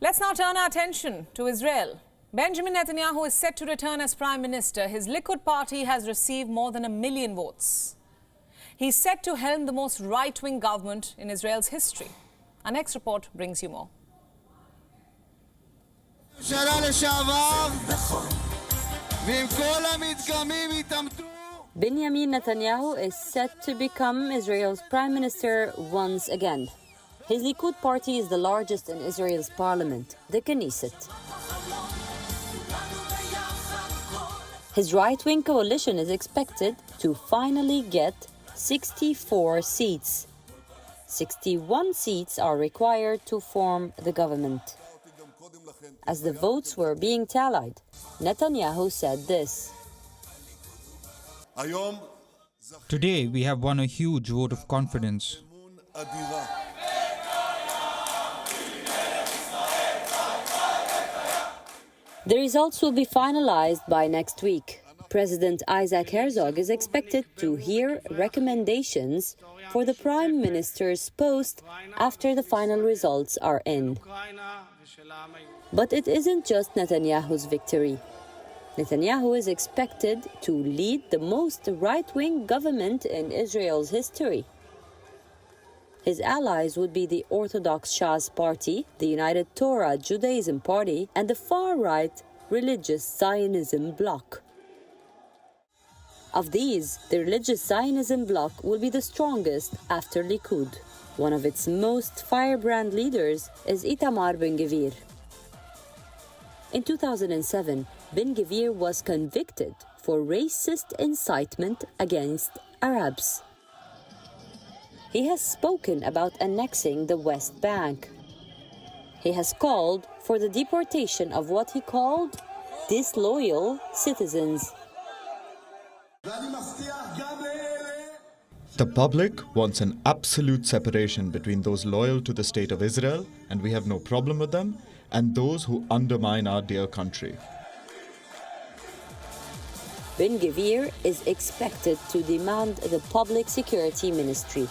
Let's now turn our attention to Israel. Benjamin Netanyahu is set to return as Prime Minister. His Likud party has received more than 1 million votes. He's set to helm the most right-wing government in Israel's history. Our next report brings you more. Benjamin Netanyahu is set to become Israel's Prime Minister once again. His Likud party is the largest in Israel's parliament, the Knesset. His right-wing coalition is expected to finally get 64 seats. 61 seats are required to form the government. As the votes were being tallied, Netanyahu said this. Today we have won a huge vote of confidence. The results will be finalized by next week. President Isaac Herzog is expected to hear recommendations for the Prime Minister's post after the final results are in. But it isn't just Netanyahu's victory. Netanyahu is expected to lead the most right-wing government in Israel's history. His allies would be the Orthodox Shas Party, the United Torah Judaism Party, and the far-right Religious Zionism Bloc. Of these, the Religious Zionism Bloc will be the strongest after Likud. One of its most firebrand leaders is Itamar Ben-Gvir. In 2007, Ben-Gvir was convicted for racist incitement against Arabs. He has spoken about annexing the West Bank. He has called for the deportation of what he called disloyal citizens. The public wants an absolute separation between those loyal to the state of Israel, and we have no problem with them, and those who undermine our dear country. Ben-Gvir is expected to demand the Public Security Ministry.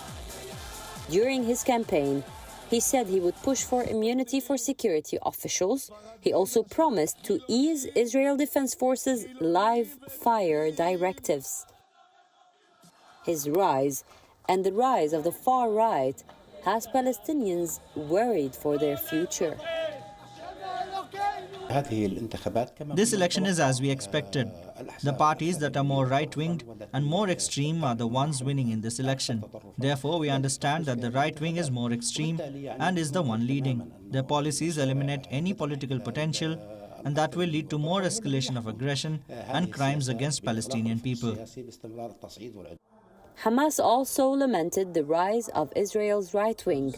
During his campaign, he said he would push for immunity for security officials. He also promised to ease Israel Defense Forces' live fire directives. His rise and the rise of the far right has Palestinians worried for their future. This election is as we expected. The parties that are more right-winged and more extreme are the ones winning in this election. Therefore, we understand that the right wing is more extreme and is the one leading. Their policies eliminate any political potential, and that will lead to more escalation of aggression and crimes against Palestinian people. Hamas also lamented the rise of Israel's right wing.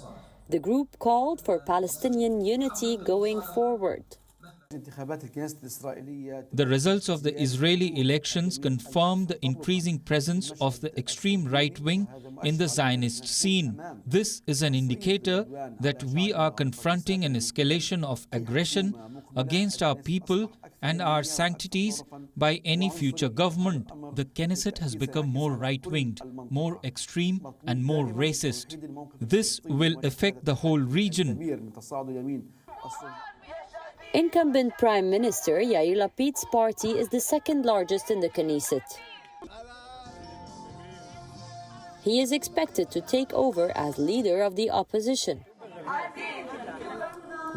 The group called for Palestinian unity going forward. The results of the Israeli elections confirm the increasing presence of the extreme right wing in the Zionist scene. This is an indicator that we are confronting an escalation of aggression against our people and our sanctities by any future government. The Knesset has become more right-winged, more extreme and more racist. This will affect the whole region. Incumbent Prime Minister Yair Lapid's party is the second largest in the Knesset. He is expected to take over as leader of the opposition.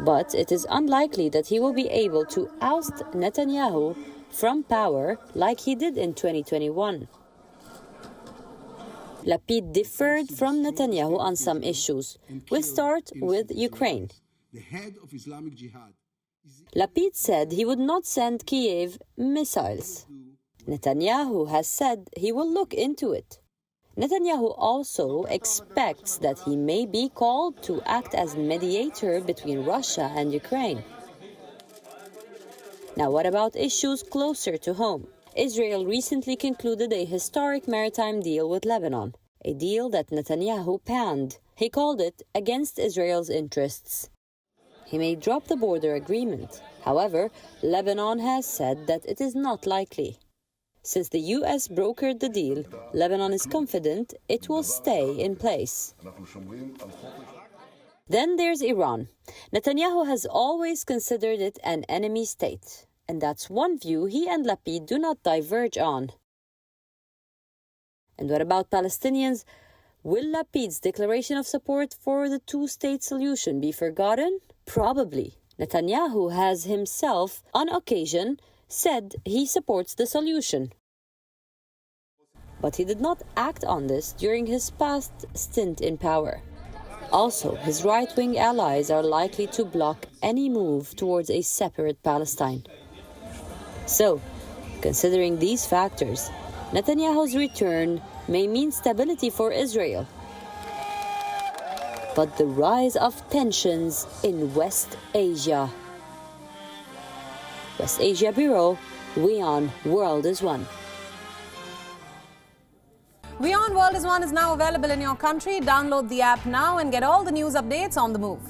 But it is unlikely that he will be able to oust Netanyahu from power like he did in 2021. Lapid differed from Netanyahu on some issues. We'll start with Ukraine. The head of Islamic Jihad. Lapid said he would not send Kiev missiles. Netanyahu has said he will look into it. Netanyahu also expects that he may be called to act as mediator between Russia and Ukraine. Now, what about issues closer to home? Israel recently concluded a historic maritime deal with Lebanon, a deal that Netanyahu panned. He called it against Israel's interests. He may drop the border agreement. However, Lebanon has said that it is not likely. Since the U.S. brokered the deal, Lebanon is confident it will stay in place. Then there's Iran. Netanyahu has always considered it an enemy state, and that's one view he and Lapid do not diverge on. And what about Palestinians? Will Lapid's declaration of support for the two-state solution be forgotten? Probably. Netanyahu has himself, on occasion, said he supports the solution. But he did not act on this during his past stint in power. Also, his right-wing allies are likely to block any move towards a separate Palestine. So, considering these factors, Netanyahu's return may mean stability for Israel, but the rise of tensions in West Asia. West Asia Bureau, WION World is One. WION World is One is now available in your country. Download the app now and get all the news updates on the move.